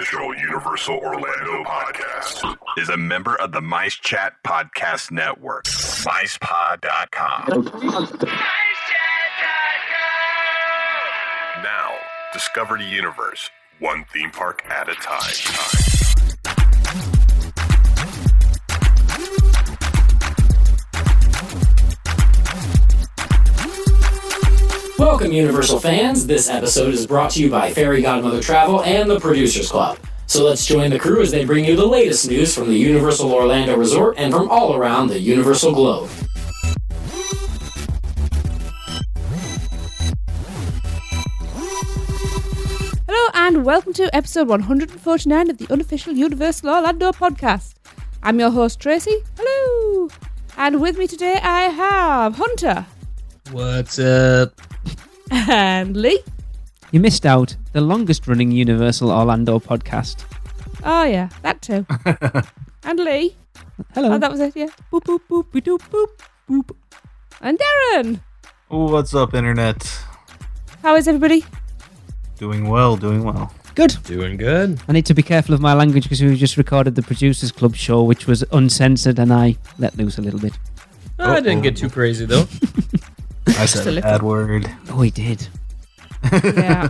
unofficial Universal Orlando podcast is a member of the Mice Chat Podcast Network. MicePod.com. Now, discover the universe, one theme park at a time. Welcome, Universal fans. This episode is brought to you by Fairy Godmother Travel and the Producers Club. So let's join the crew as they bring you the latest news from the Universal Orlando Resort and from all around the Universal globe. Hello and welcome to episode 149 of the unofficial Universal Orlando podcast. I'm your host Tracy. Hello! And with me today I have Hunter. What's up? And Lee. You missed out. The longest running Universal Orlando podcast. Oh yeah, that too. And Lee. Hello. Oh, that was it, yeah. Boop, boop, boop, boop, boop, boop. And Darren. Oh, what's up, Internet? How is everybody? Doing well, doing well. Good. Doing good. I need to be careful of my language because we just recorded the Producers Club show, which was uncensored, and I let loose a little bit. Oh, I didn't get too crazy, though. I said a bad word. Oh, he did. Yeah.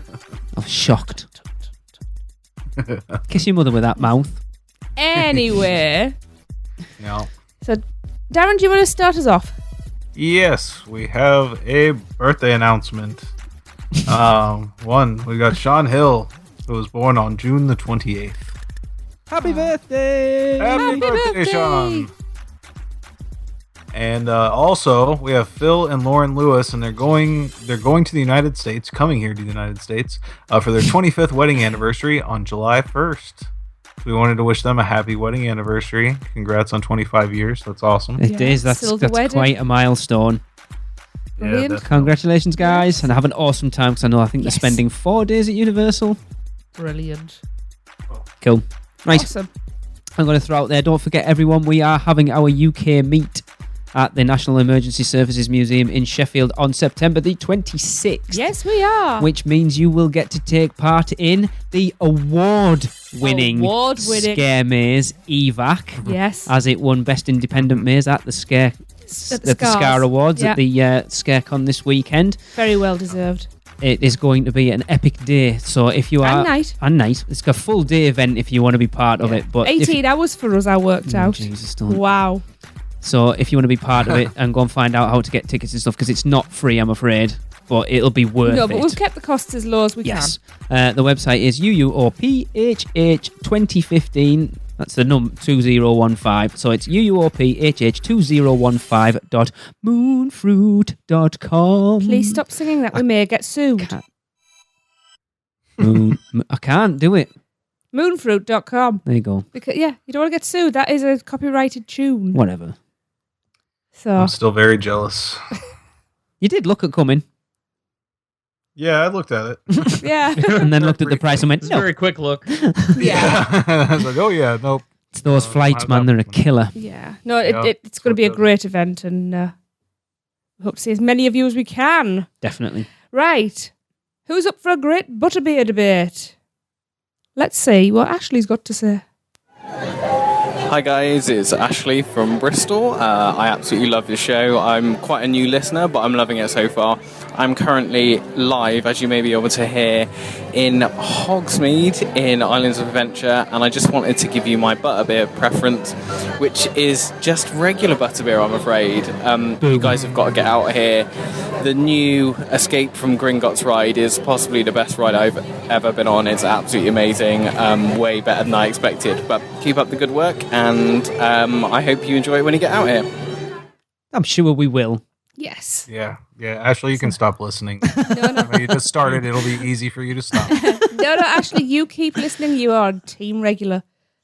I was shocked. Kiss your mother with that mouth. Anyway. Yeah. So, Darren, do you want to start us off? Yes, we have a birthday announcement. We got Sean Hill, who was born on June the 28th. Happy birthday! Happy birthday, Sean! And also, we have Phil and Lauren Lewis, and they're going to the United States, coming here to the United States, for their 25th wedding anniversary on July 1st. So we wanted to wish them a happy wedding anniversary. Congrats on 25 years. That's awesome. It is. That's quite a milestone. Brilliant. Yeah, Congratulations, guys. And have an awesome time, because I think they're spending 4 days at Universal. Brilliant. Cool. Right. Awesome. I'm going to throw out there, don't forget everyone, we are having our UK meet at the National Emergency Services Museum in Sheffield on September the 26th. Yes, we are. Which means you will get to take part in the award-winning Scare Maze EVAC. Yes. As it won Best Independent Maze at the Scare Awards at the ScareCon this weekend. Very well deserved. It is going to be an epic day. So if you are... And night. It's a full day event if you want to be part of it. But 18 hours for us, I worked out. Jesus, don't. Wow. So if you want to be part of it and go and find out how to get tickets and stuff, because it's not free, I'm afraid, but it'll be worth it. No, but we've kept the costs as low as we can. The website is UUOPHH2015. That's the 2015. So it's UUOPHH2015.moonfruit.com. Please stop singing that. We may get sued. I can't do it. Moonfruit.com. There you go. Because, you don't want to get sued. That is a copyrighted tune. Whatever. So I'm still very jealous. You did look at coming. Yeah, I looked at it. yeah. And then looked at the price and went, It's no. a very quick look. Yeah. I was like, oh yeah, nope. It's those flights, man. They're a killer. Yeah. No, it's going to be a great event, and we hope to see as many of you as we can. Definitely. Right. Who's up for a great butterbeer debate? Let's see what Ashley's got to say. Hi guys, it's Ashley from Bristol. I absolutely love your show. I'm quite a new listener, but I'm loving it so far. I'm currently live, as you may be able to hear, in Hogsmeade in Islands of Adventure, and I just wanted to give you my butterbeer preference, which is just regular butterbeer, I'm afraid. You guys have got to get out of here. The new Escape from Gringotts ride is possibly the best ride I've ever been on. It's absolutely amazing, way better than I expected. But keep up the good work, and I hope you enjoy it when you get out here. I'm sure we will. Yes. Yeah. Ashley, you can stop listening. No. You just started. It'll be easy for you to stop. No, Ashley, you keep listening. You are team regular.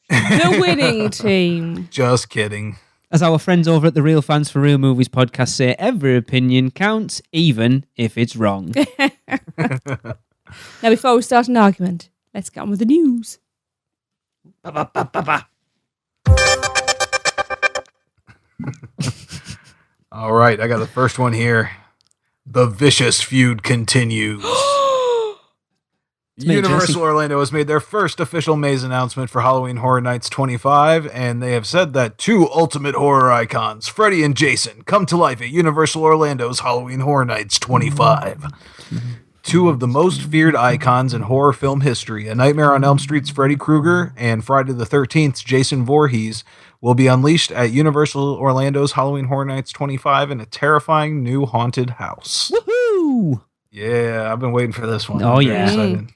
The winning team. Just kidding. As our friends over at the Real Fans for Real Movies podcast say, every opinion counts, even if it's wrong. Now, before we start an argument, let's get on with the news. All right, I got the first one here. The vicious feud continues. me, Universal Jesse. Orlando has made their first official maze announcement for Halloween Horror Nights 25, and they have said that two ultimate horror icons, Freddy and Jason, come to life at Universal Orlando's Halloween Horror Nights 25. Two of the most feared icons in horror film history, A Nightmare on Elm Street's Freddy Krueger and Friday the 13th's Jason Voorhees, will be unleashed at Universal Orlando's Halloween Horror Nights 25 in a terrifying new haunted house. Woohoo! Yeah, I've been waiting for this one. Oh, I'm very yeah. excited.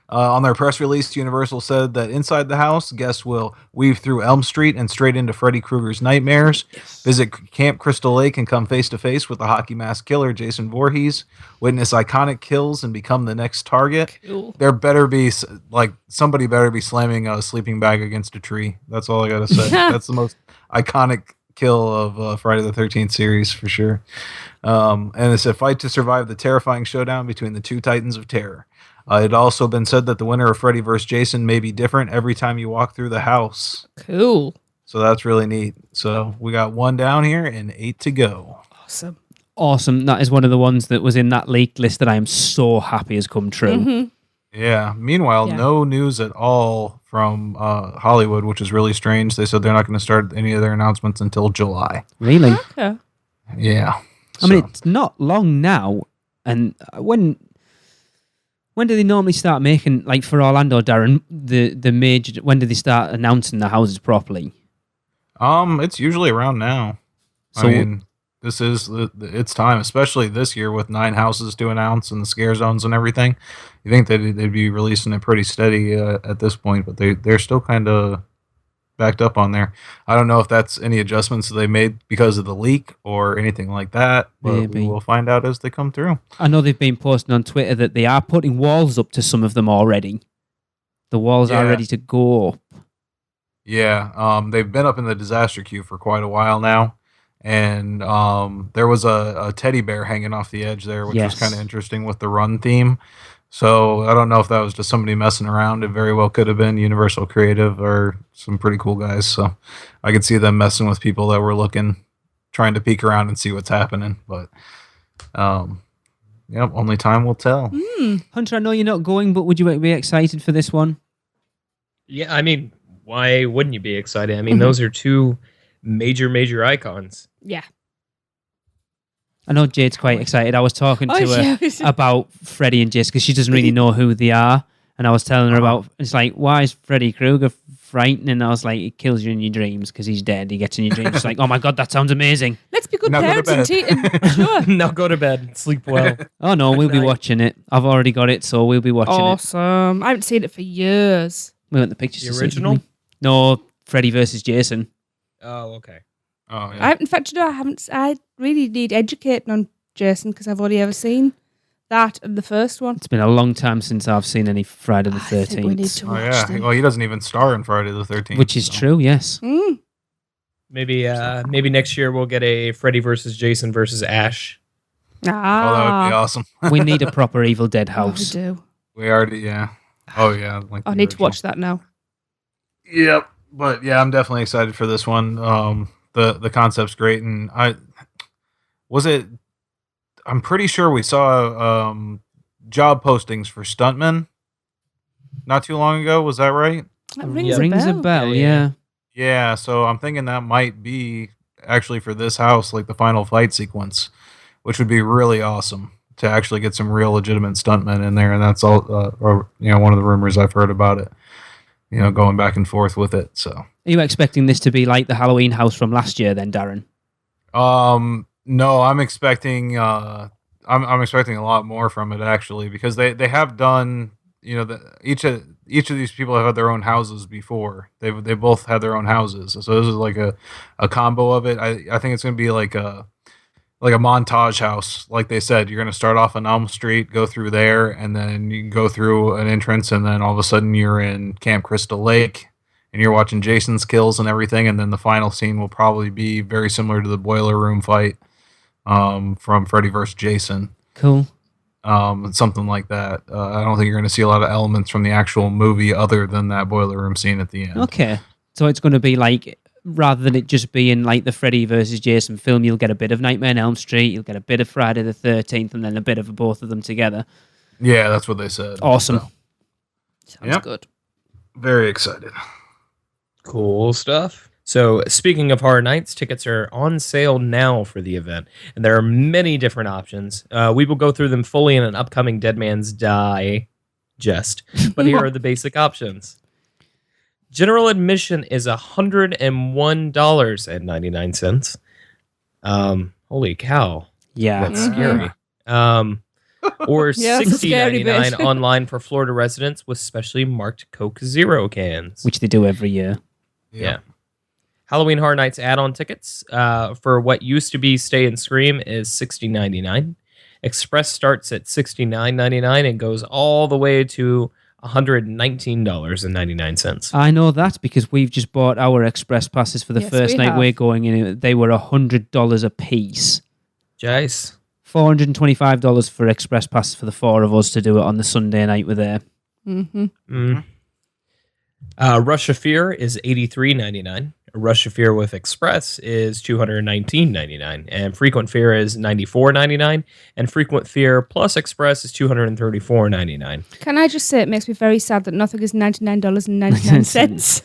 On their press release, Universal said that inside the house, guests will weave through Elm Street and straight into Freddy Krueger's nightmares, visit Camp Crystal Lake and come face-to-face with the hockey mask killer, Jason Voorhees, witness iconic kills and become the next target. Cool. There better be, somebody better be slamming a sleeping bag against a tree. That's all I gotta say. That's the most iconic kill of Friday the 13th series, for sure. And it's a fight to survive the terrifying showdown between the two titans of terror. It had also been said that the winner of Freddy vs. Jason may be different every time you walk through the house. Cool. So that's really neat. So we got 1 down here and 8 to go. Awesome. Awesome. That is one of the ones that was in that leaked list that I am so happy has come true. Mm-hmm. Yeah. Meanwhile, Yeah. no news at all from Hollywood, which is really strange. They said they're not going to start any of their announcements until July. Really? Okay. Yeah. I mean, it's not long now. And when do they normally start making, like for Orlando, Darren, the major, when do they start announcing the houses properly? It's usually around now. So- I mean, this is it's time, especially this year with 9 houses to announce and the scare zones and everything. You think that they'd be releasing it pretty steady at this point, but they're still kind of backed up on there. I don't know if that's any adjustments that they made because of the leak or anything like that, but Maybe. we will find out as they come through. I know they've been posting on Twitter that they are putting walls up to some of them already. The walls are Yeah. ready to go up. Yeah, they've been up in the disaster queue for quite a while now, and there was a teddy bear hanging off the edge there, which Yes. was kind of interesting with the run theme. So I don't know if that was just somebody messing around. It very well could have been Universal Creative or some pretty cool guys. So I could see them messing with people that were looking, trying to peek around and see what's happening. But yep, only time will tell. Hunter, I know you're not going, but would you be excited for this one? Yeah, I mean, why wouldn't you be excited? I mean, those are two major icons. Yeah. I know Jade's quite excited. I was talking to her yeah. about Freddy and Jason because she doesn't really know who they are. And I was telling her about, it's like, why is Freddy Krueger frightening? And I was like, he kills you in your dreams because he's dead. He gets in your dreams. She's like, oh my God, that sounds amazing. Let's be good Now go to parents and sure. Now go to bed, sleep well. Oh no, we'll be night. watching it. I've already got it, so we'll be watching it. Awesome. I haven't seen it for years. We went the pictures The to see it, didn't original? we? No, Freddy versus Jason. Oh, okay. Oh, yeah. In fact, you know, I really need educating on Jason because I've only ever seen that and the first one. It's been a long time since I've seen any Friday the I think we need 13th. to Oh, watch yeah. them. Well, he doesn't even star in Friday the 13th. Which is so. true, yes. Mm. Maybe next year we'll get a Freddy versus Jason versus Ash. Oh, that would be awesome. We need a proper Evil Dead Oh, we house. do. We already, yeah. Oh, yeah. Like I the need to original. watch that now. Yep, but yeah, I'm definitely excited for this one. The concept's great, and I'm pretty sure we saw job postings for stuntmen not too long ago. Was that right? That Yeah. rings, a bell, Yeah, yeah. Yeah, so I'm thinking that might be actually for this house, like the final fight sequence, which would be really awesome to actually get some real legitimate stuntmen in there, and that's all. Or one of the rumors I've heard about it. Going back and forth with it. So, Are you expecting this to be like the Halloween house from last year then, Darren? no, I'm expecting. I'm expecting a lot more from it actually, because they have done. Each of these people have had their own houses before. They both had their own houses. So this is like a combo of it. I think it's gonna be like a montage house. Like they said, you're going to start off on Elm Street, go through there, and then you can go through an entrance, and then all of a sudden you're in Camp Crystal Lake, and you're watching Jason's kills and everything, and then the final scene will probably be very similar to the boiler room fight from Freddy vs. Jason. Cool. Something like that. I don't think you're going to see a lot of elements from the actual movie other than that boiler room scene at the end. Okay. So it's going to be like, rather than it just being like the Freddy versus Jason film, you'll get a bit of Nightmare on Elm Street, you'll get a bit of Friday the 13th, and then a bit of both of them together. Yeah, that's what they said. Awesome. So, Sounds good. Very excited. Cool stuff. So, speaking of Horror Nights, tickets are on sale now for the event, and there are many different options. We will go through them fully in an upcoming Dead Man's Digest, but here are the basic options. General admission is $101.99. Holy cow. Yeah. That's scary. Or Yeah, that's a scary $60.99 bit. online for Florida residents with specially marked Coke Zero cans. Which they do every year. Yeah. Halloween Horror Nights add-on tickets for what used to be Stay and Scream is $60.99. Express starts at $69.99 and goes all the way to $119.99. I know that because we've just bought our express passes for the Yes, first we night have. we're going in. They were $100 a piece. Jace. $425 for express passes for the four of us to do it on the Sunday night we're there. Mm-hmm. Rush of Fear is $83.99. Rush of Fear with Express is $219.99. And Frequent Fear is $94.99. And Frequent Fear plus Express is $234.99. Can I just say it makes me very sad that nothing is $99.99.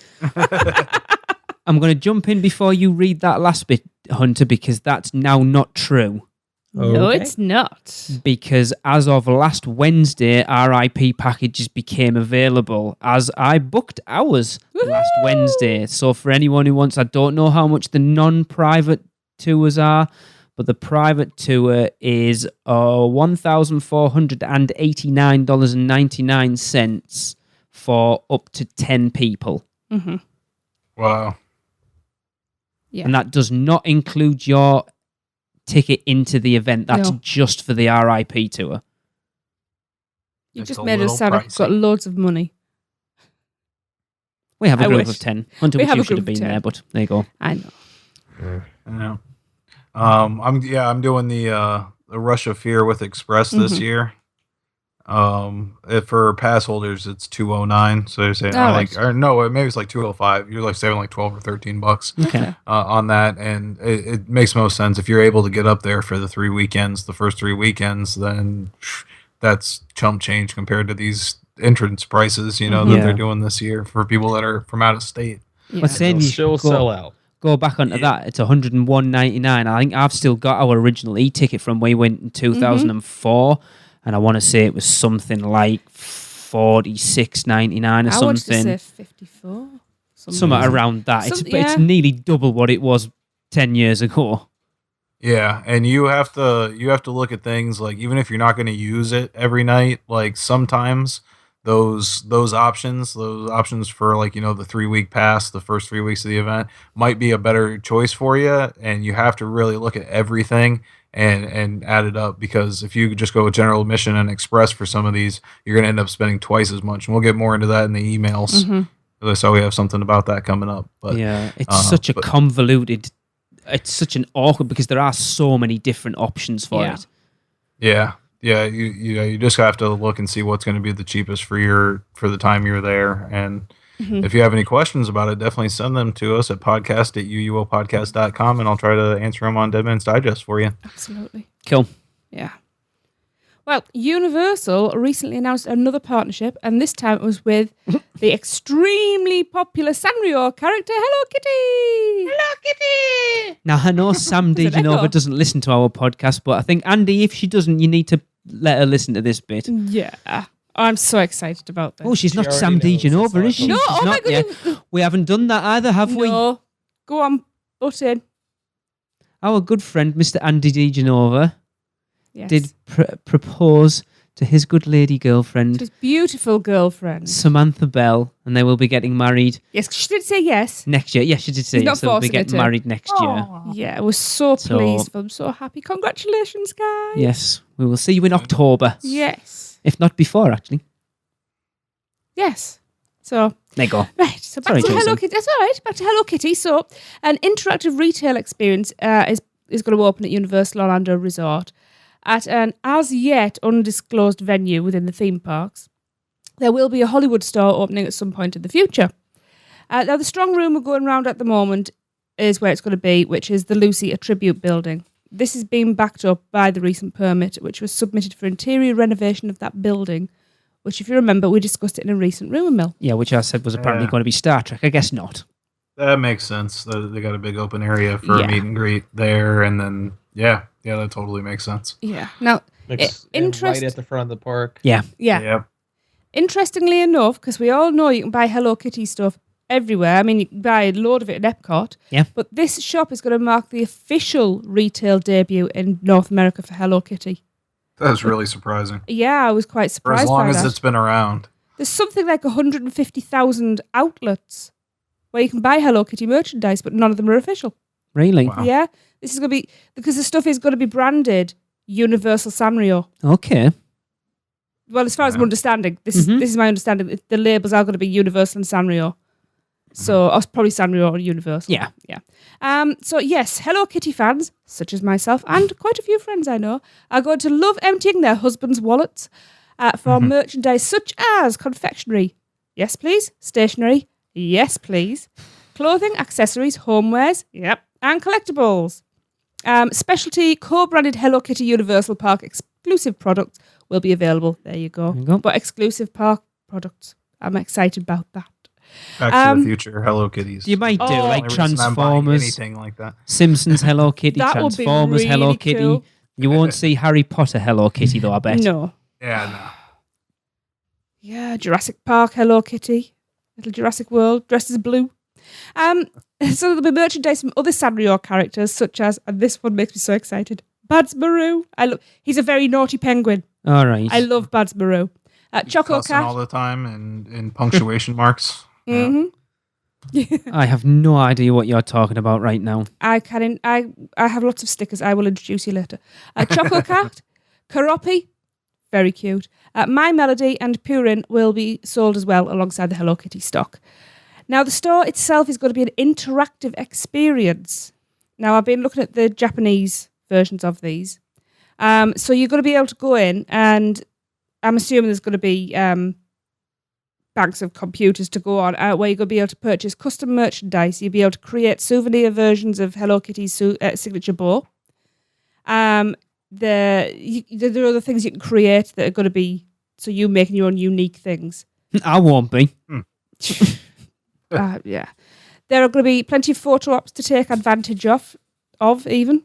I'm going to jump in before you read that last bit, Hunter, because that's now not true. No, Okay. it's not. Because as of last Wednesday, RIP packages became available as I booked ours last Wednesday. So for anyone who wants, I don't know how much the non-private tours are, but the private tour is $1,489.99 for up to 10 people. Mm-hmm. Wow. Yeah. And that does not include your ticket into the event. That's No. just for the RIP tour. You It's just a made us little sound like we've got pricey. loads of money. We have a I group wish. of 10. Hunter, We which have you a should have group of been 10. there, but there you go. I know. Yeah. I'm doing the Rush of Fear with Express this Mhm. year. For pass holders, it's $209. So you're saying right. maybe it's like $205. You're like saving like $12 or $13 Okay. on that, and it makes most sense if you're able to get up there for the 3 weekends, the first 3 weekends. Then that's chump change compared to these entrance prices, that Yeah. they're doing this year for people that are from out of state. Yeah. But saying They'll you still should sell out. go back onto that, it's $101.99. I think I've still got our original e-ticket from when we went in 2004, and I want to say it was something like $46.99 or I wanted to something. say 54. Somewhere around that. It's Yeah. nearly double what it was 10 years ago. Yeah, and you have to look at things like, even if you're not going to use it every night, like sometimes those options for like the 3-week pass, the first 3 weeks of the event, might be a better choice for you, and you have to really look at everything and add it up, because if you just go with general admission and express for some of these, you're going to end up spending twice as much, and we'll get more into that in the emails. So we have something about that coming up. But Yeah, it's such a convoluted. It's such an awkward, because there are so many different options for Yeah. it. Yeah, you just have to look and see what's going to be the cheapest for the time you're there. And if you have any questions about it, definitely send them to us at podcast@uuopodcast.com, and I'll try to answer them on Dead Man's Digest for you. Absolutely. Cool. Yeah. Well, Universal recently announced another partnership, and this time it was with the extremely popular Sanrio character, Hello Kitty! Hello Kitty! Now, I know Sam There's an Dejanova echo. doesn't listen to our podcast, but I think, Andy, if she doesn't, you need to let her listen to this bit. Yeah. I'm so excited about this. Oh, she's not already Sam knows, Dejanova, it's is she? No, She's oh my not yet. We haven't done that either, have we? No. Go on, butt in. Our good friend, Mr. Andy Dejanova, Yes. did propose to his good lady girlfriend, His beautiful girlfriend. Samantha Bell, and they will be getting married Yes, she did say yes. next year. Yes, she did say He's not yes, they'll be forcing her getting to. married next year. Yeah, I was so So- pleased. I'm so happy. Congratulations, guys. Yes, we will see you in October. Yes. If not before, actually. Yes. So, There you go. right. So back Sorry, to Hello Jason. Kitty. That's all right. Back to Hello Kitty. So, an interactive retail experience is going to open at Universal Orlando Resort at an as yet undisclosed venue within the theme parks. There will be a Hollywood store opening at some point in the future. Now, the strong rumour going around at the moment is where it's going to be, which is the Lucy, a tribute building. This is being backed up by the recent permit, which was submitted for interior renovation of that building, which, if you remember, we discussed it in a recent Rumour Mill. Yeah, which I said was apparently going to be Star Trek. I guess not. That makes sense. They got a big open area for Yeah. a meet and greet there, and then yeah, that totally makes sense. Yeah. Now, Right at the front of the park. yeah. Yep. Interestingly enough, because we all know you can buy Hello Kitty stuff everywhere. I mean, you can buy a load of it at Epcot. Yeah. But this shop is going to mark the official retail debut in North America for Hello Kitty. That's really surprising. Yeah, I was quite For surprised as long by as that. it's been around. There's something like 150,000 outlets where you can buy Hello Kitty merchandise, but none of them are official. Really? Wow. Yeah. This is going to be, because the stuff is going to be branded Universal Sanrio. Okay. Well, as far as I'm understanding, this is my understanding. The labels are going to be Universal and Sanrio. So, or probably Sanrio or Universal. Yeah. Yeah. So, yes, Hello Kitty fans, such as myself and quite a few friends I know, are going to love emptying their husbands' wallets for merchandise such as confectionery. Yes, please. Stationery. Yes, please. Clothing, accessories, homewares. Yep. And collectibles. Specialty co-branded Hello Kitty Universal Park exclusive products will be available. There you go. There you go. But exclusive park products. I'm excited about that. Back to the Future Hello Kitties. You might do Oh. like Only reason I'm buying Transformers, anything like that. Simpsons Hello Kitty, That would be Transformers Hello really Kitty. cool. You won't see Harry Potter Hello Kitty though, I bet. No. Yeah, no. Yeah, Jurassic Park Hello Kitty. Little Jurassic World dressed as blue. So there'll be merchandise from other Sanrio characters, such as, and this one makes me so excited, Bads Maru. He's a very naughty penguin. All right. I love Bads Maru. Choco Cussing Cat. all the time and in punctuation marks. Yeah. Mm-hmm. I have no idea what you're talking about right now. I have lots of stickers. I will introduce you later. Choco Cat, Karopi, very cute. My Melody and Purin will be sold as well alongside the Hello Kitty stock. Now, the store itself is going to be an interactive experience. Now, I've been looking at the Japanese versions of these. So you're going to be able to go in, and I'm assuming there's going to be banks of computers to go on where you're going to be able to purchase custom merchandise. You'll be able to create souvenir versions of Hello Kitty's signature bow. There are other things you can create that are going to be, so you making your own unique things. I won't be. Yeah. There are going to be plenty of photo ops to take advantage of even.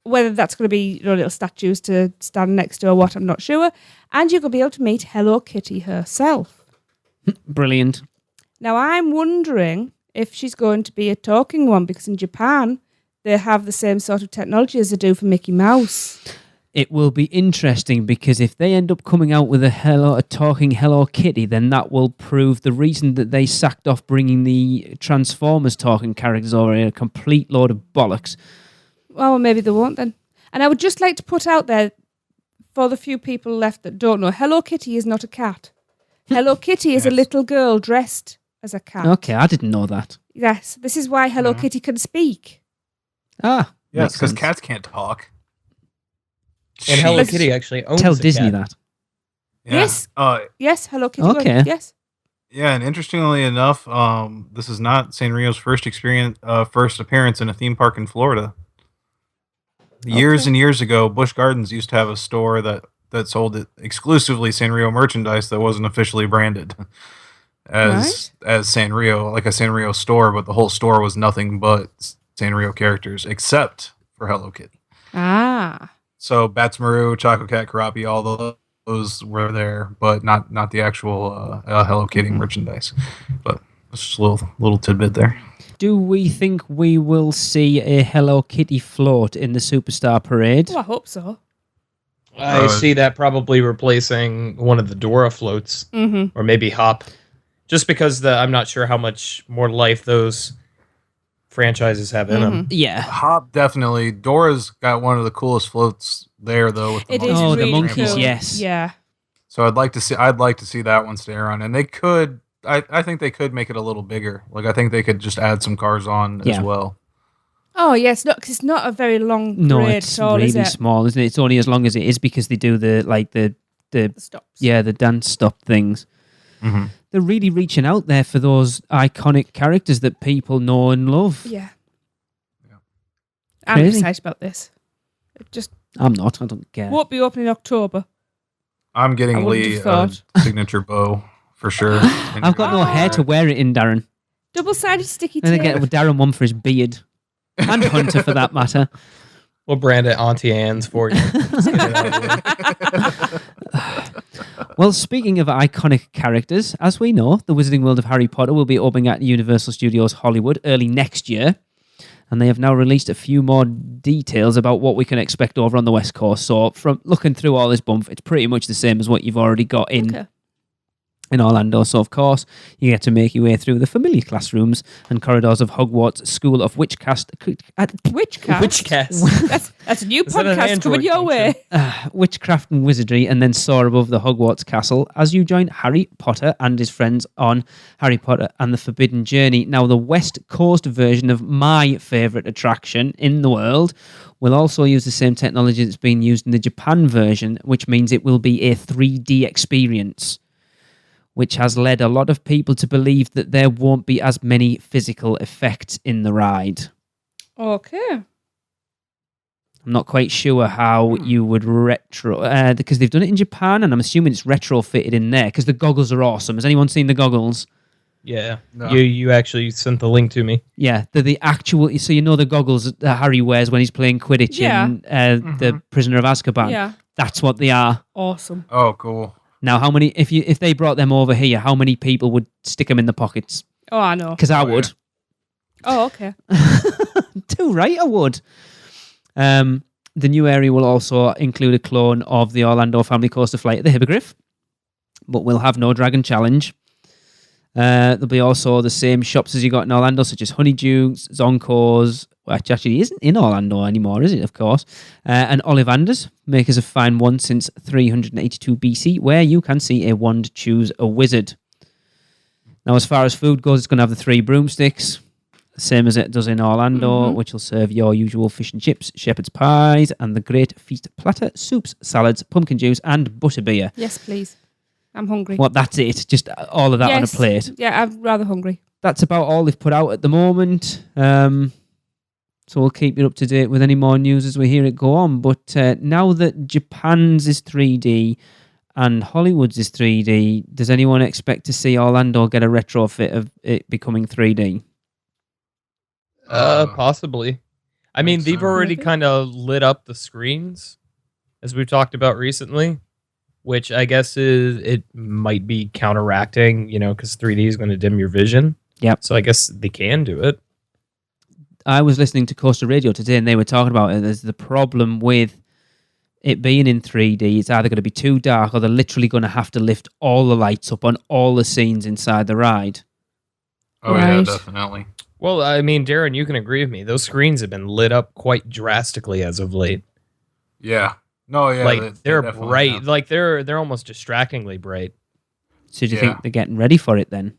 Whether that's going to be little statues to stand next to or what, I'm not sure. And you're going to be able to meet Hello Kitty herself. Brilliant. Now, I'm wondering if she's going to be a talking one, because in Japan, they have the same sort of technology as they do for Mickey Mouse. It will be interesting because if they end up coming out with a talking Hello Kitty, then that will prove the reason that they sacked off bringing the Transformers talking characters over a complete load of bollocks. Well, maybe they won't then. And I would just like to put out there, for the few people left that don't know, Hello Kitty is not a cat. Hello Kitty is a little girl dressed as a cat. Okay, I didn't know that. Yes, this is why Hello Kitty can speak. Ah, Yes, makes because sense. cats can't talk. And Hello Let's- Kitty actually owns Tell a Disney cat. that. Yeah. Yes. Yes, Hello Kitty. Okay. Will. Yes. Yeah, and interestingly enough, this is not Sanrio's first appearance in a theme park in Florida. Years and years ago, Busch Gardens used to have a store that sold exclusively Sanrio merchandise that wasn't officially branded as Sanrio, like a Sanrio store, but the whole store was nothing but Sanrio characters except for Hello Kitty. Ah. So Bats Maru, Choco Cat, Karapi, all those were there, but not the actual Hello Kitty merchandise. But it's just a little tidbit there. Do we think we will see a Hello Kitty float in the Superstar Parade? Oh, I hope so. I see that probably replacing one of the Dora floats, or maybe Hop, just because I'm not sure how much more life those franchises have in them. Yeah. Hop definitely. Dora's got one of the coolest floats there, though. With the It is monkeys. Oh, the really monkeys, cool. yes. Yeah. So I'd like to see that one stay around, and they could. I think they could make it a little bigger. Like I think they could just add some cars on Yeah. as well. Oh, yes. No, because it's not a very long No, parade it's at all, is really it? small, isn't it? It's only as long as it is because they do the The stops. the dance stop things. Mhm. They're really reaching out there for those iconic characters that people know and love. Yeah. I'm Crazy. excited about this. It just I'm not. I don't care. won't be open in October. I'm I getting wouldn't Lee have a thought. signature bow for sure. I've got no hair to wear it in, Darren. Double-sided sticky And tape. again, with Darren one for his beard. And Hunter, for that matter. We'll brand it Auntie Anne's for you. Let's get it out of the way. Well, speaking of iconic characters, as we know, the Wizarding World of Harry Potter will be opening at Universal Studios Hollywood early next year. And they have now released a few more details about what we can expect over on the West Coast. So from looking through all this bump, it's pretty much the same as what you've already got in Orlando. So, of course, you get to make your way through the familiar classrooms and corridors of Hogwarts School of Witchcast. Witchcast? That's a new Is that an podcast coming Android your way. Witchcraft and wizardry, and then soar above the Hogwarts castle as you join Harry Potter and his friends on Harry Potter and the Forbidden Journey. Now, the West Coast version of my favourite attraction in the world will also use the same technology that's being used in the Japan version, which means it will be a 3D experience, which has led a lot of people to believe that there won't be as many physical effects in the ride. Okay. I'm not quite sure how you would retro... because they've done it in Japan, and I'm assuming it's retrofitted in there, because the goggles are awesome. Has anyone seen the goggles? Yeah. No. You actually sent the link to me. Yeah, they're the actual... So you know the goggles that Harry wears when he's playing Quidditch in The Prisoner of Azkaban? Yeah. That's what they are. Awesome. Oh, cool. Now, how many... If they brought them over here, how many people would stick them in the pockets? Oh, I know. Because I would. Oh, okay. Too right, I would. The new area will also include a clone of the Orlando Family Coaster Flight at the Hippogriff, but will have no Dragon Challenge. There'll be also the same shops as you got in Orlando, such as Honeydukes, Zonko's, which actually isn't in Orlando anymore, is it, of course, and Ollivanders, makers of fine wands since 382 BC, where you can see a wand choose a wizard. Now, as far as food goes, it's going to have the 3 broomsticks, same as it does in Orlando, which will serve your usual fish and chips, shepherd's pies, and the great feast platter, soups, salads, pumpkin juice, and butterbeer. Yes, please. I'm hungry. What, that's it? Just all of that on a plate? Yeah, I'm rather hungry. That's about all they've put out at the moment. So we'll keep you up to date with any more news as we hear it go on. But now that Japan's is 3D and Hollywood's is 3D, does anyone expect to see Orlando get a retrofit of it becoming 3D? Possibly. I mean, Makes they've sense. already kind of lit up the screens, as we've talked about recently, which I guess it might be counteracting, because 3D is going to dim your vision. Yep. So I guess they can do it. I was listening to Coaster Radio today, and they were talking about it. There's the problem with it being in 3D. It's either going to be too dark, or they're literally going to have to lift all the lights up on all the scenes inside the ride. Oh, yeah, Right. definitely. Well, I mean, Darren, you can agree with me. Those screens have been lit up quite drastically as of late. Yeah. No, yeah. Like they're definitely bright. have. Like they're almost distractingly bright. So do you Yeah. think they're getting ready for it then?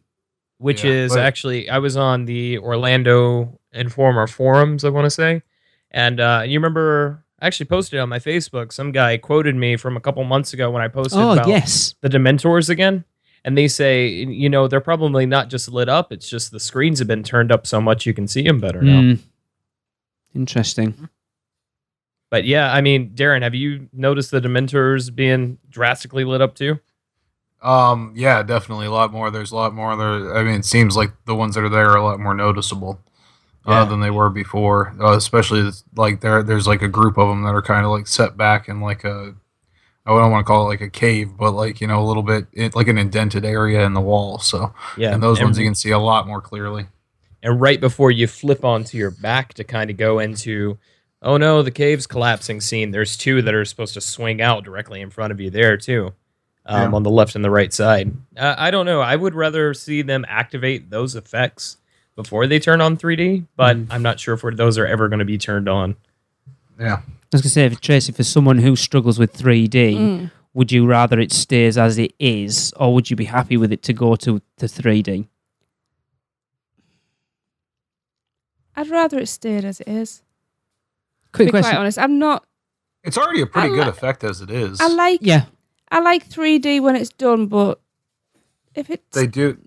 Which Yeah, is but- actually, I was on the Orlando Informer forums, I want to say. And you remember, I actually posted on my Facebook, some guy quoted me from a couple months ago when I posted about yes. the Dementors again. And they say, they're probably not just lit up, it's just the screens have been turned up so much you can see them better now. Mm. Interesting. But yeah, I mean, Darren, have you noticed the Dementors being drastically lit up too? Yeah, definitely a lot more. There's a lot more there. I mean, it seems like the ones that are there are a lot more noticeable Yeah. than they were before. Especially like there's like a group of them that are kind of like set back in like I don't want to call it like a cave, but like, a little bit like an indented area in the wall. So, Yeah. and those ones you can see a lot more clearly. And right before you flip onto your back to kind of go into, oh no, the cave's collapsing scene, there's 2 that are supposed to swing out directly in front of you there too, Yeah. on the left and the right side. I don't know. I would rather see them activate those effects before they turn on 3D, but I'm not sure if those are ever going to be turned on. Yeah. I was going to say, Tracy, for someone who struggles with 3D, would you rather it stays as it is, or would you be happy with it to go to 3D? I'd rather it stayed as it is. To Quick be quite question. honest, I'm not. It's already a pretty I good li- effect as it is. I like. Yeah. I like 3D when it's done, but if it's They do.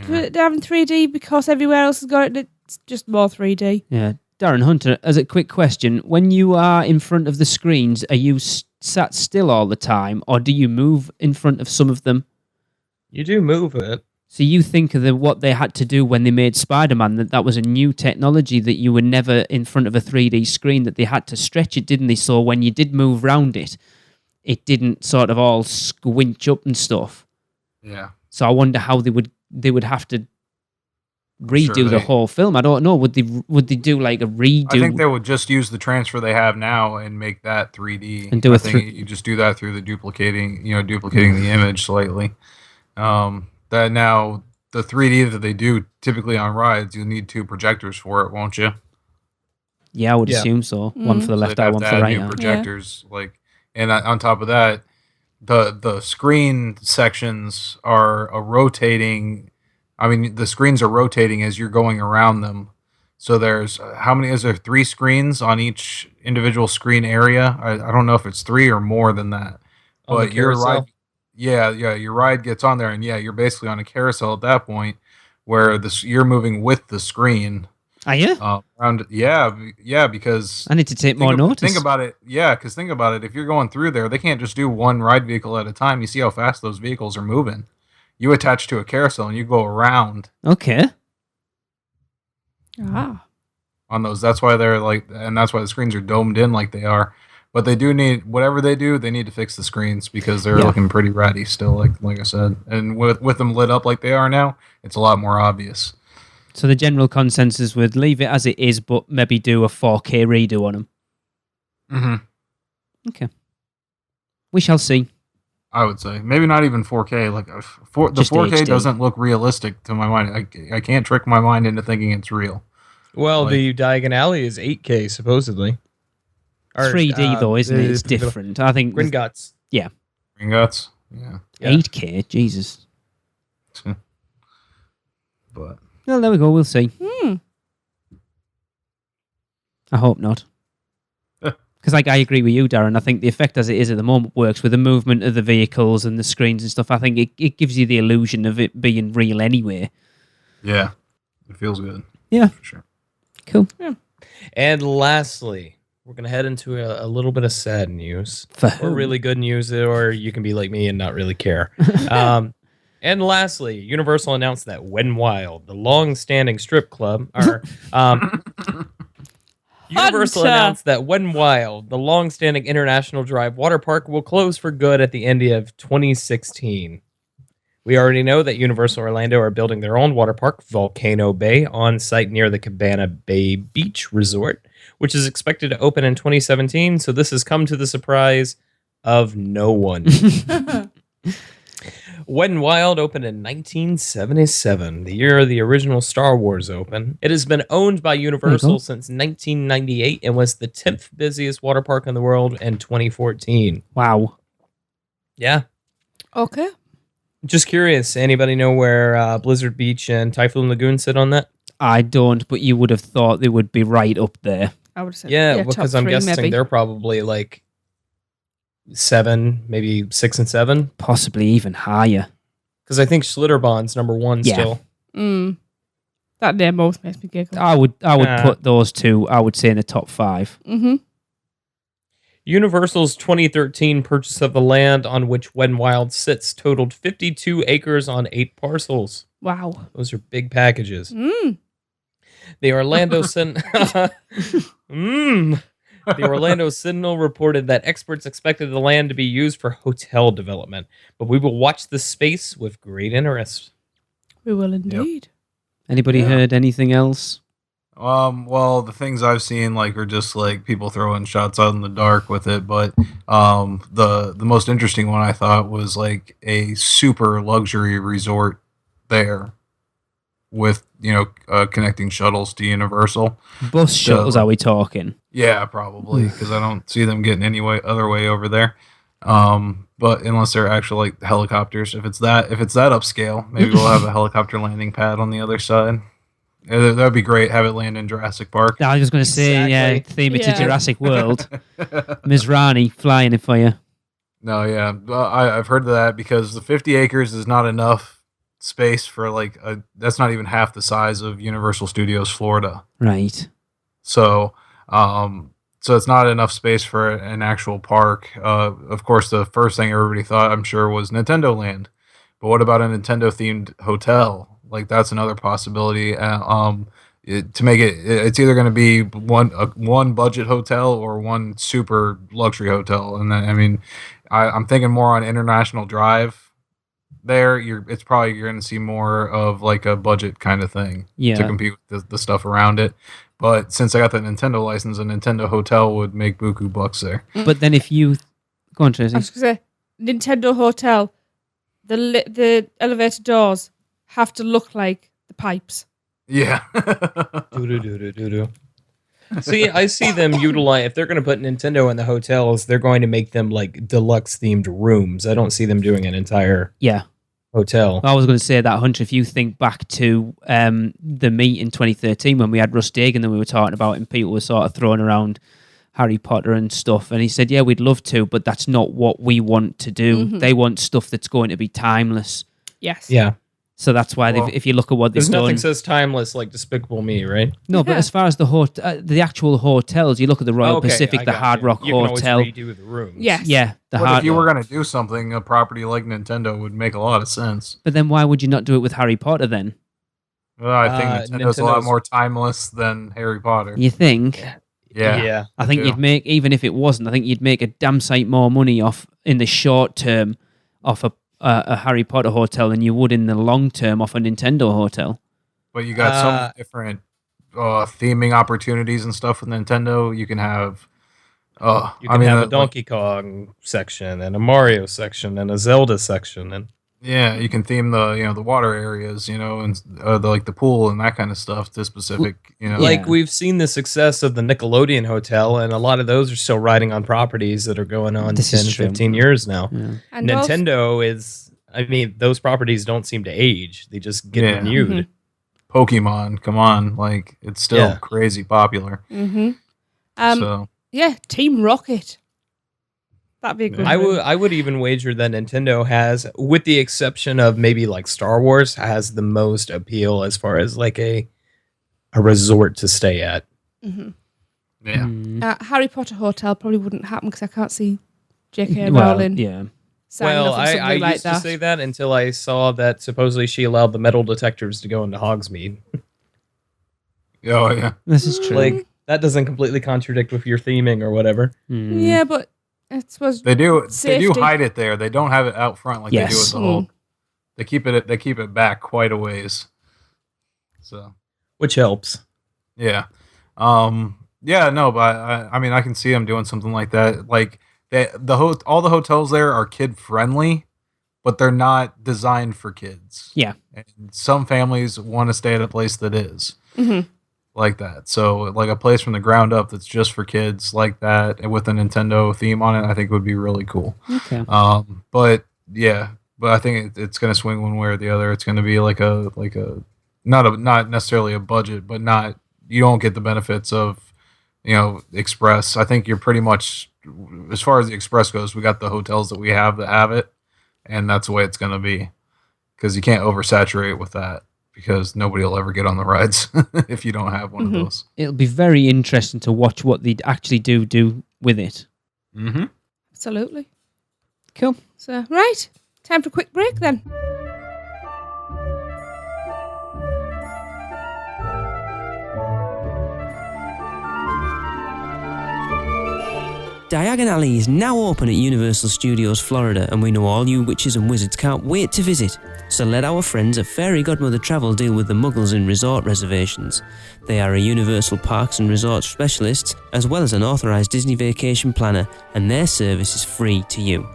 they're having 3D because everywhere else has got it, it's just more 3D. Yeah. Darren Hunter, as a quick question, when you are in front of the screens, are you sat still all the time, or do you move in front of some of them? You do move it. So you think of what they had to do when they made Spider-Man, that was a new technology that you were never in front of a 3D screen, that they had to stretch it, didn't they? So when you did move round it, it didn't sort of all squinch up and stuff. Yeah. So I wonder how they would have to redo the whole film. I don't know. Would they do like a redo? I think they would just use the transfer they have now and make that 3D. And do I think you just do that through the duplicating the image slightly. That now the 3D that they do typically on rides, you'll need 2 projectors for it, won't you? Yeah, I would assume so. One for the left eye, one for the right eye. Projectors, and on top of that, the screen sections are rotating. I mean, the screens are rotating as you're going around them. So there's how many? Is there 3 screens on each individual screen area? I don't know if it's 3 or more than that. But your ride. Yeah, your ride gets on there, and you're basically on a carousel at that point, where you're moving with the screen. Are you? Because I need to take more notice. Think about it, because think about it. If you're going through there, they can't just do one ride vehicle at a time. You see how fast those vehicles are moving. You attach to a carousel and you go around. Okay. On those, that's why they're and that's why the screens are domed in like they are. But they do need, whatever they do, they need to fix the screens because they're looking pretty ratty still, like I said. And with them lit up like they are now, it's a lot more obvious. So the general consensus would leave it as it is, but maybe do a 4K redo on them. Mm-hmm. Okay. We shall see. I would say maybe not even 4K. The 4K HD. Doesn't look realistic to my mind. I can't trick my mind into thinking it's real. Well, the Diagon Alley is 8K supposedly. 3D though, isn't it? It's different. I think Gringotts. Yeah. Gringotts. Yeah. 8K. Jesus. But well, there we go. We'll see. I hope not. Because I agree with you, Darren. I think the effect as it is at the moment works with the movement of the vehicles and the screens and stuff. I think it gives you the illusion of it being real anyway. Yeah. It feels good. Yeah. For sure. Cool. Yeah. And lastly, we're going to head into a little bit of sad news. Or really good news, or you can be like me and not really care. And lastly, Universal announced that When Wild, the long-standing strip club, Universal announced that When Wild, the long-standing International Drive water park, will close for good at the end of 2016. We already know that Universal Orlando are building their own water park, Volcano Bay, on site near the Cabana Bay Beach Resort, which is expected to open in 2017. So this has come to the surprise of no one. Wet n Wild opened in 1977, the year the original Star Wars opened. It has been owned by Universal since 1998 and was the 10th busiest water park in the world in 2014. Wow. Yeah. Okay. Just curious, anybody know where Blizzard Beach and Typhoon Lagoon sit on that? I don't, but you would have thought they would be right up there. I would say. Yeah, because I'm guessing maybe. they're probably like 7, maybe 6 and 7. Possibly even higher. Because I think Schlitterbahn number 1 still. That name both makes me giggle. I would put those two, I would say, in the top 5. Mm-hmm. Universal's 2013 purchase of the land on which Wet n Wild sits totaled 52 acres on 8 parcels. Wow. Those are big packages. The Orlando The Orlando Sentinel reported that experts expected the land to be used for hotel development, but we will watch the space with great interest. We will indeed. Anybody heard anything else? Well, the things I've seen are just people throwing shots out in the dark with it, but the most interesting one I thought was a super luxury resort there with connecting shuttles to Universal. Bus shuttles, are we talking? Yeah, probably, because I don't see them getting any other way over there. But unless they're actual helicopters, if it's that upscale, maybe we'll have a helicopter landing pad on the other side. That'd be greght. Have it land in Jurassic Park. I was just going to say, theme it to Jurassic World. Ms. Rani flying it for you. No, yeah, I've heard of that because the 50 acres is not enough space for that's not even half the size of Universal Studios Florida. Right. So so it's not enough space for an actual park. Of course, the first thing everybody thought, I'm sure, was Nintendo Land. But what about a Nintendo themed hotel? Like that's another possibility. To make it's either going to be one budget hotel or one super luxury hotel. And then, I mean, I'm thinking more on International Drive. There, you're going to see more of like a budget kind of thing to compete with the stuff around it. But since I got the Nintendo license, a Nintendo hotel would make buku bucks there. But then if you go on, Tracy. I was going to say, Nintendo hotel, the elevator doors have to look like the pipes. Yeah. See, I see them utilize, if they're going to put Nintendo in the hotels, they're going to make them like deluxe themed rooms. I don't see them doing an entire hotel. I was going to say that, Hunter, if you think back to the meet in 2013 when we had Russ Dagan and we were talking about it and people were sort of throwing around Harry Potter and stuff, and he said, yeah, we'd love to, but that's not what we want to do. Mm-hmm. They want stuff that's going to be timeless. Yes. Yeah. So that's why if you look at what they've done... There's nothing says timeless like Despicable Me, right? No, but as far as the actual hotels, you look at the Royal Pacific, the Hard Rock you Hotel... You can always redo the rooms. Yes. Yeah. But if you were going to do something, a property like Nintendo would make a lot of sense. But then why would you not do it with Harry Potter then? Well, I think Nintendo's a lot more timeless than Harry Potter. You think? Yeah. I think you'd make, even if it wasn't, I think you'd make a damn sight more money off in the short term off a Harry Potter hotel than you would in the long term off a Nintendo hotel. But you got some different theming opportunities and stuff with Nintendo. You can have you can have a Donkey Kong section and a Mario section and a Zelda section, and you can theme the water areas, and the pool and that kind of stuff to specific, we've seen the success of the Nickelodeon Hotel, and a lot of those are still riding on properties that are going on 10, 15 years now. Yeah. And Nintendo is, those properties don't seem to age. They just get renewed. Mm-hmm. Pokemon, come on, it's still crazy popular. Mm-hmm. Team Rocket. That'd be a good one. I would even wager that Nintendo has, with the exception of maybe like Star Wars, has the most appeal as far as like a resort to stay at. Mm-hmm. Yeah. Harry Potter Hotel probably wouldn't happen because I can't see J.K. Rowling. I used to say that until I saw that supposedly she allowed the metal detectors to go into Hogsmeade. Oh yeah, this is true. That doesn't completely contradict with your theming or whatever. Yeah, but it was they do safety. hide it there. They don't have it out front like they do with the Hulk. They keep it back quite a ways. So, which helps. Yeah. But I can see them doing something like that. Like all the hotels there are kid friendly, but they're not designed for kids. Yeah. And some families want to stay at a place that is. Mm-hmm. Like that. So like a place from the ground up that's just for kids like that and with a Nintendo theme on it, I think would be really cool. Okay. But I think it's going to swing one way or the other. It's going to be like a not necessarily a budget, but you don't get the benefits of, Express. I think you're pretty much, as far as the Express goes, we got the hotels that we have that have it, and that's the way it's going to be because you can't oversaturate with that. Because nobody will ever get on the rides if you don't have one of those. It'll be very interesting to watch what they actually do with it. Mm-hmm. Absolutely. Cool. So, right. Time for a quick break then. Diagon Alley is now open at Universal Studios Florida, and we know all you witches and wizards can't wait to visit. So let our friends at Fairy Godmother Travel deal with the muggles in resort reservations. They are a Universal Parks and Resorts specialist, as well as an authorised Disney vacation planner, and their service is free to you.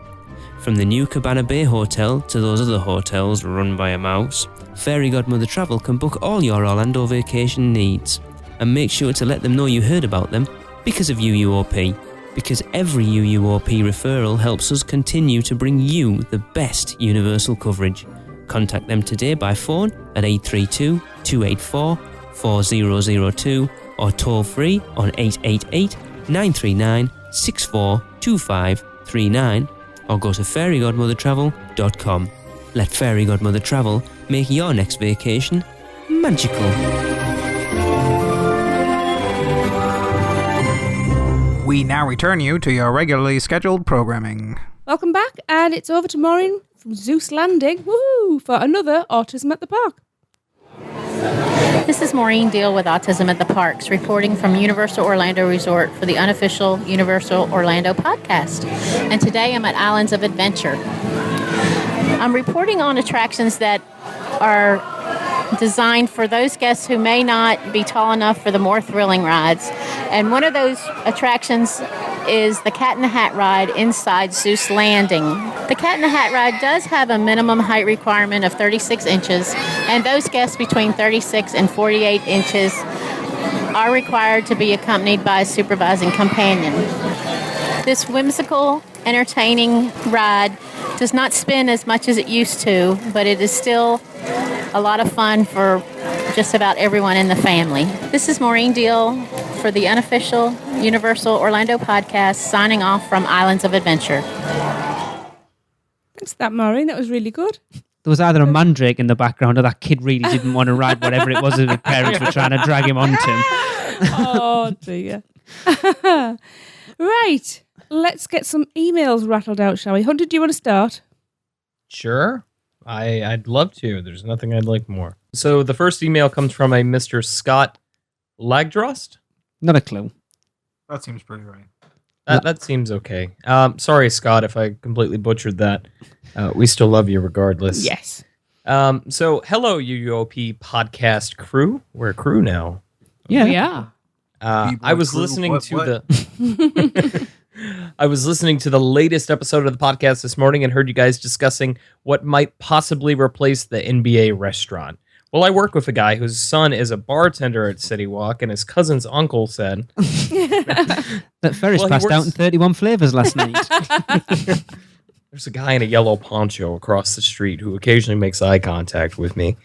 From the new Cabana Bay Hotel to those other hotels run by a mouse, Fairy Godmother Travel can book all your Orlando vacation needs. And make sure to let them know you heard about them because of UUOP. Because every UUOP referral helps us continue to bring you the best Universal coverage. Contact them today by phone at 832-284-4002 or toll free on 888-939-642539 or go to fairygodmothertravel.com. Let Fairy Godmother Travel make your next vacation magical. We now return you to your regularly scheduled programming. Welcome back, and it's over to Maureen from Zeus Landing, woohoo, for another Autism at the Park. This is Maureen Deal with Autism at the Parks, reporting from Universal Orlando Resort for the unofficial Universal Orlando podcast. And today I'm at Islands of Adventure. I'm reporting on attractions that are designed for those guests who may not be tall enough for the more thrilling rides. And one of those attractions is the Cat in the Hat ride inside Zeus Landing. The Cat in the Hat ride does have a minimum height requirement of 36 inches, and those guests between 36 and 48 inches are required to be accompanied by a supervising companion. This whimsical, entertaining ride does not spin as much as it used to, but it is still a lot of fun for just about everyone in the family. This is Maureen Deal for the unofficial Universal Orlando podcast, signing off from Islands of Adventure. Thanks for that, Maureen. That was really good. There was either a mandrake in the background or that kid really didn't want to ride whatever it was that his parents were trying to drag him onto. Oh, dear. Right. Let's get some emails rattled out, shall we? Hunter, do you want to start? Sure. I'd love to. There's nothing I'd like more. So the first email comes from a Mr. Scott Lagdrost. Not a clue. That seems pretty right. That seems okay. Sorry, Scott, if I completely butchered that. We still love you regardless. Yes. So, hello, UUOP podcast crew. We're a crew now. Yeah. We are. I was listening to the... I was listening to the latest episode of the podcast this morning and heard you guys discussing what might possibly replace the NBA restaurant. Well, I work with a guy whose son is a bartender at City Walk, and his cousin's uncle said... that Ferris passed out in 31 flavors last night. There's a guy in a yellow poncho across the street who occasionally makes eye contact with me.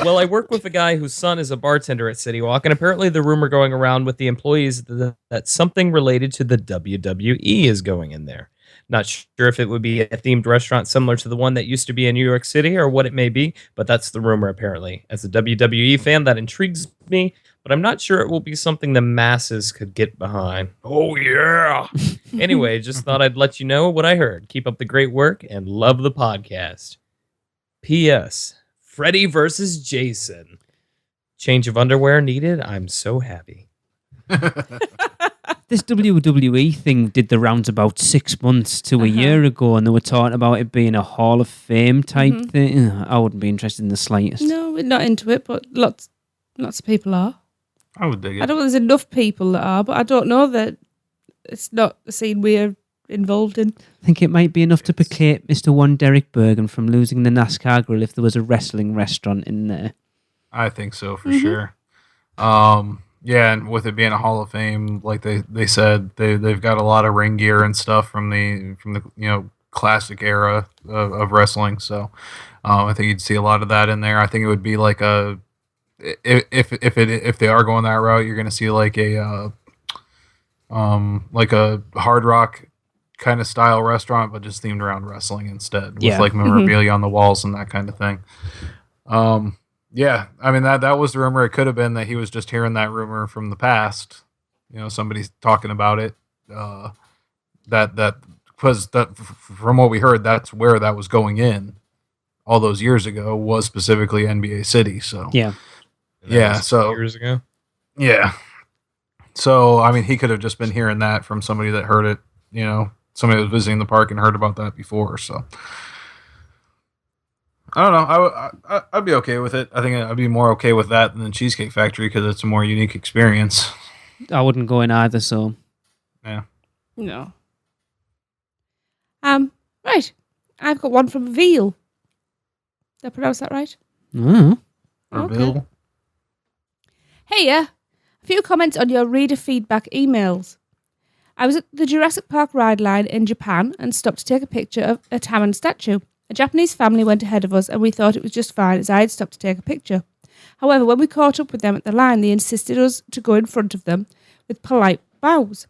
Well, I work with a guy whose son is a bartender at City Walk, and apparently the rumor going around with the employees that something related to the WWE is going in there. Not sure if it would be a themed restaurant similar to the one that used to be in New York City or what it may be, but that's the rumor apparently. As a WWE fan, that intrigues me, but I'm not sure it will be something the masses could get behind. Oh, yeah. Anyway, just thought I'd let you know what I heard. Keep up the great work and love the podcast. P.S. Freddy versus Jason. Change of underwear needed. I'm so happy. This WWE thing did the rounds about 6 months to a year ago, and they were talking about it being a Hall of Fame type thing. I wouldn't be interested in the slightest. No, we're not into it, but lots of people are. I would dig it. I don't know there's enough people that are, but I don't know that it's not the scene we're involved in. I think it might be enough to placate Mr. One Derek Bergen from losing the NASCAR grill if there was a wrestling restaurant in there. I think so for sure. Yeah, and with it being a Hall of Fame, like they said, they've got a lot of ring gear and stuff from the classic era of wrestling. So I think you'd see a lot of that in there. I think it would be like a if they are going that route, you're going to see like a Hard Rock kind of style restaurant, but just themed around wrestling instead, with like memorabilia on the walls and that kind of thing. Yeah, I mean that was the rumor. It could have been that he was just hearing that rumor from the past. Somebody's talking about it. That from what we heard, that's where that was going in all those years ago, was specifically NBA City. So so years ago. Yeah. So I mean, he could have just been hearing that from somebody that heard it. Somebody that was visiting the park and heard about that before. So. I don't know. I'd be okay with it. I think I'd be more okay with that than the Cheesecake Factory because it's a more unique experience. I wouldn't go in either, so. Yeah. No. Right. I've got one from Veal. Did I pronounce that right? Mm. Okay. Hey, a few comments on your reader feedback emails. I was at the Jurassic Park ride line in Japan and stopped to take a picture of a Tamon statue. A Japanese family went ahead of us and we thought it was just fine as I had stopped to take a picture. However, when we caught up with them at the line, they insisted us to go in front of them with polite bows.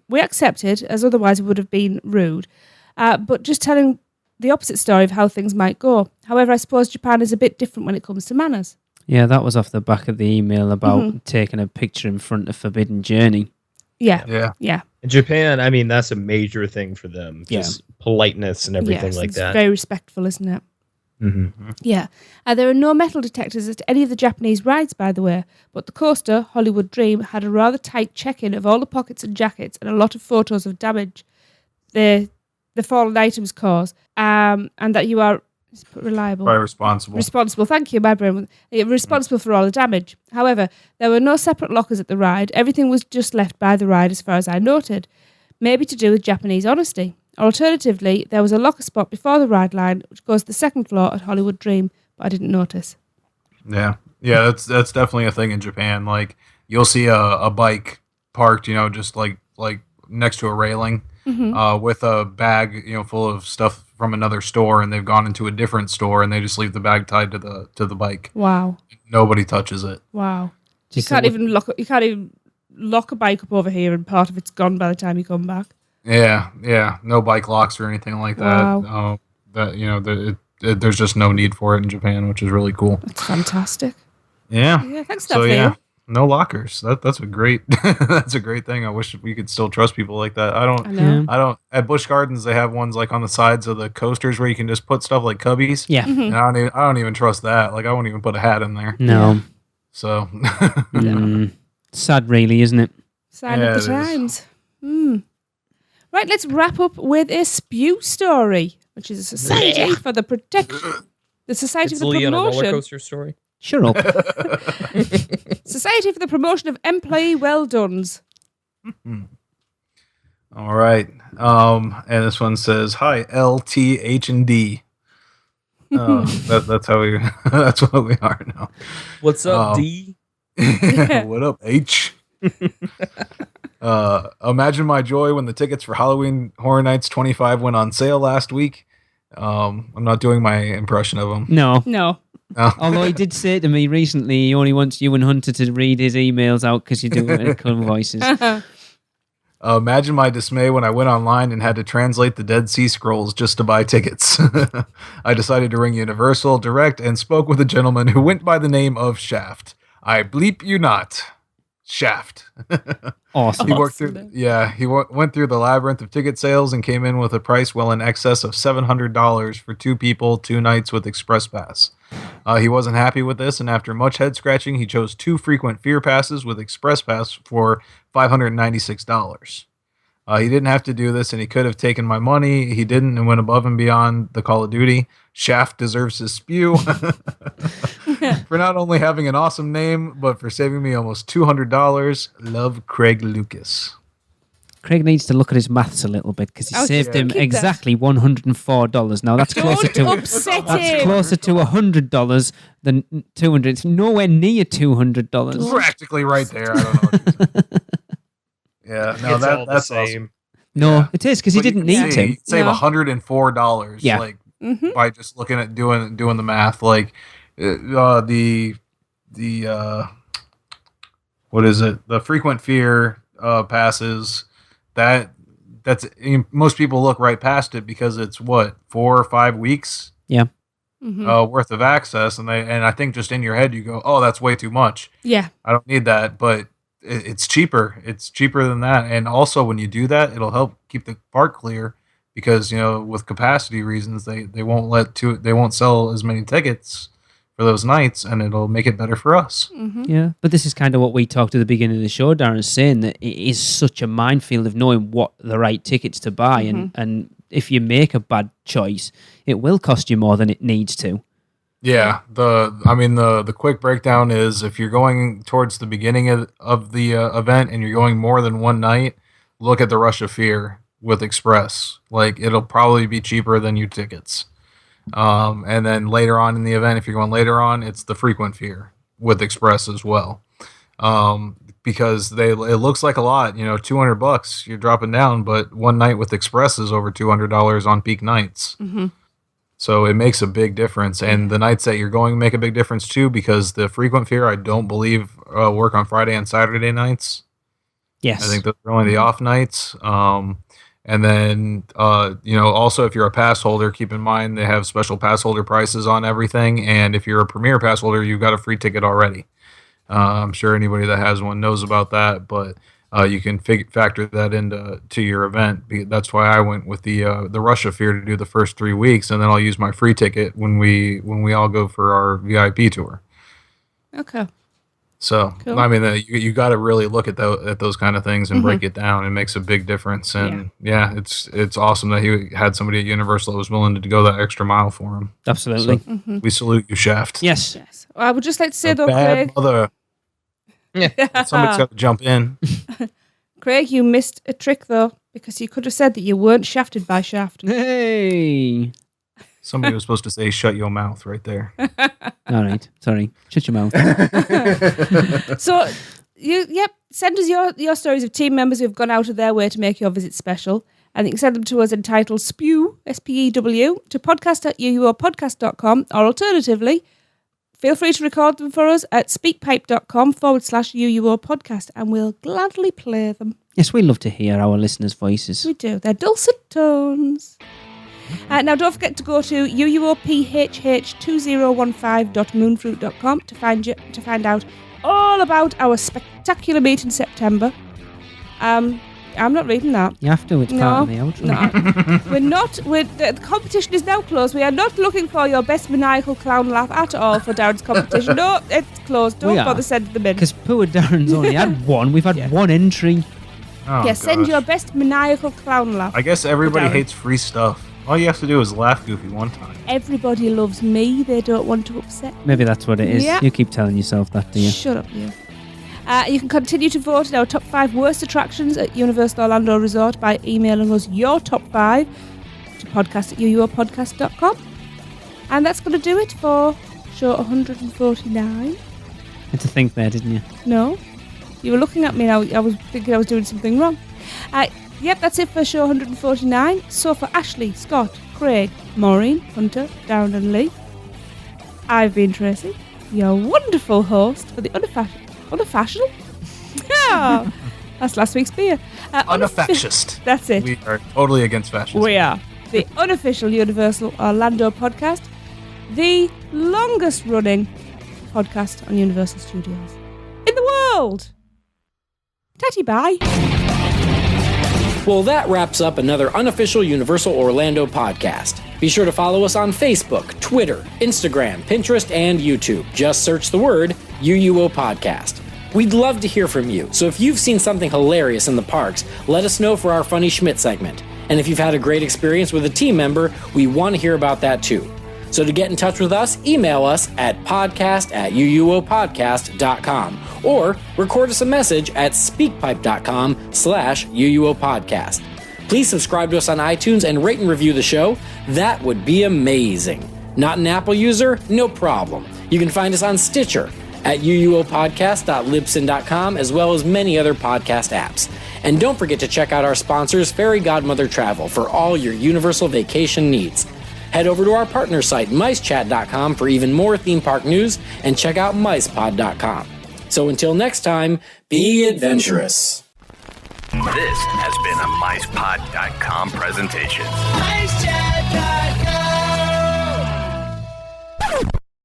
We accepted, as otherwise it would have been rude, but just telling the opposite story of how things might go. However, I suppose Japan is a bit different when it comes to manners. Yeah, that was off the back of the email about taking a picture in front of Forbidden Journey. Yeah. In Japan, I mean, that's a major thing for them. Just politeness and everything like it's that. very respectful, isn't it? Mm-hmm. Yeah. There are no metal detectors at any of the Japanese rides, by the way, but the coaster, Hollywood Dream, had a rather tight check-in of all the pockets and jackets and a lot of photos of damage the fallen items cause, and that you are reliable. Probably responsible. Responsible, thank you, my brain. You're responsible for all the damage. However, there were no separate lockers at the ride. Everything was just left by the ride as far as I noted. Maybe to do with Japanese honesty. Alternatively, there was a locker spot before the ride line, which goes to the second floor at Hollywood Dream, but I didn't notice. Yeah, that's definitely a thing in Japan. Like, you'll see a bike parked, just like next to a railing, with a bag, full of stuff from another store, and they've gone into a different store, and they just leave the bag tied to the bike. Wow. Nobody touches it. Wow. You can't even lock a bike up over here, and part of it's gone by the time you come back. Yeah. No bike locks or anything like that. Wow. There's just no need for it in Japan, which is really cool. That's fantastic. Yeah. Yeah, thanks for that, no lockers. That's a great that's a great thing. I wish we could still trust people like that. I don't. At Busch Gardens, they have ones like on the sides of the coasters where you can just put stuff like cubbies. Yeah. And I don't even trust that. Like, I won't even put a hat in there. No. So sad, really, isn't it? Sign of the times. Right, let's wrap up with a spew story, which is a society for the protection. The Society for the Lee on a roller Promotion. coaster story. Shut up. Society for the Promotion of Employee Well-Dones. All right. And this one says, "Hi, LTH and D." That's how we. That's what we are now. What's up, D? What up, H? Imagine my joy when the tickets for Halloween Horror Nights 25 went on sale last week. I'm not doing my impression of him. No. Although he did say to me recently he only wants you and Hunter to read his emails out because you do it in cool voices. Imagine my dismay when I went online and had to translate the Dead Sea Scrolls just to buy tickets. I decided to ring Universal direct and spoke with a gentleman who went by the name of Shaft. I bleep you not. Shaft. Awesome. He worked through. Yeah, he went through the labyrinth of ticket sales and came in with a price well in excess of $700 for 2 people, 2 nights with Express Pass. He wasn't happy with this, and after much head scratching, he chose 2 frequent fear passes with Express Pass for $596. He didn't have to do this, and he could have taken my money. He didn't, and went above and beyond the Call of Duty. Shaft deserves his spew for not only having an awesome name, but for saving me almost $200. Love, Craig Lucas. Craig needs to look at his maths a little bit because he saved him exactly $104. Now that's closer to $100 than $200. It's nowhere near $200. Practically right there. I don't know what you're saying. Yeah, no, that's the same. Awesome. No, it is because he didn't need to. You'd save $104. Yeah. Like by just looking at doing the math. Like the what is it? The frequent fear passes. That's most people look right past it because it's what 4 or 5 weeks. Yeah. Worth of access, and I think just in your head you go, oh, that's way too much. Yeah. I don't need that, but it's cheaper. It's cheaper than that, and also when you do that, it'll help keep the park clear because with capacity reasons they won't sell as many tickets for those nights, and it'll make it better for us. Yeah, but this is kind of what we talked at the beginning of the show, Darren, saying that it is such a minefield of knowing what the right tickets to buy, and if you make a bad choice, it will cost you more than it needs to. Yeah, the quick breakdown is if you're going towards the beginning of the event and you're going more than one night, look at the Rush of Fear with Express. Like, it'll probably be cheaper than your tickets. And then later on in the event, if you're going later on, it's the Frequent Fear with Express as well. Because it looks like a lot, $200 you're dropping down, but one night with Express is over $200 on peak nights. So it makes a big difference, and the nights that you're going make a big difference too, because the Frequent Fear I don't believe work on Friday and Saturday nights. Yes, I think those are only the off nights. And then also if you're a pass holder, keep in mind they have special pass holder prices on everything, and if you're a Premier pass holder, you've got a free ticket already. I'm sure anybody that has one knows about that, but you can factor that into your event. That's why I went with the Russia Fear to do the first 3 weeks, and then I'll use my free ticket when we all go for our VIP tour. Okay. So, Cool. I mean, you got to really look at those kind of things and break it down. It makes a big difference. And it's awesome that he had somebody at Universal that was willing to go that extra mile for him. Absolutely. So, we salute you, Shaft. Yes. Yes. I would just like to say, though, Bad Craig, mother. Somebody's got to jump in. Craig, you missed a trick, though, because you could have said that you weren't shafted by Shaft. Hey. Somebody was supposed to say, shut your mouth right there. All right. Sorry. Shut your mouth. So, send us your stories of team members who've gone out of their way to make your visit special. And you can send them to us entitled SPEW, S-P-E-W, to podcast@uuopodcast.com, or alternatively, feel free to record them for us at speakpipe.com/UUO podcast, and we'll gladly play them. Yes, we love to hear our listeners' voices. We do. They're dulcet tones. Now, don't forget to go to uuophh2015.moonfruit.com to find out all about our spectacular meet in September. I'm not reading that. You have to. It's part of the outro. No, the competition is now closed. We are not looking for your best maniacal clown laugh at all for Darren's competition. No, it's closed. Don't bother sending them in. Because poor Darren's only had one. We've had one entry. Oh, send your best maniacal clown laugh. I guess everybody hates free stuff. All you have to do is laugh goofy one time. Everybody loves me. They don't want to upset me. Maybe that's what it is. Yeah. You keep telling yourself that, do you? Shut up, you. You can continue to vote in our top 5 worst attractions at Universal Orlando Resort by emailing us your top 5 to podcast@uuopodcast.com. And that's going to do it for show 149. Had to think there, didn't you? No. You were looking at me now. I was thinking I was doing something wrong. Yep, that's it for show 149. So for Ashley, Scott, Craig, Maureen, Hunter, Darren and Lee, I've been Tracy, your wonderful host for the unofficial? Yeah, that's last week's beer. Unofascist. That's it. We are totally against fascism. We are. The unofficial Universal Orlando podcast. The longest running podcast on Universal Studios in the world. Tatty bye. Well, that wraps up another unofficial Universal Orlando podcast. Be sure to follow us on Facebook, Twitter, Instagram, Pinterest, and YouTube. Just search the word UUO Podcast. We'd love to hear from you, so if you've seen something hilarious in the parks, let us know for our Funny Schmidt segment. And if you've had a great experience with a team member, we want to hear about that too. So to get in touch with us, email us at podcast@uuopodcast.com or record us a message at speakpipe.com/UUOpodcast. Please subscribe to us on iTunes and rate and review the show. That would be amazing. Not an Apple user? No problem. You can find us on Stitcher, at uuopodcast.libsyn.com, as well as many other podcast apps. And don't forget to check out our sponsors, Fairy Godmother Travel, for all your Universal vacation needs. Head over to our partner site, micechat.com, for even more theme park news, and check out micepod.com. So until next time, be adventurous. This has been a micepod.com presentation. MiceChat.com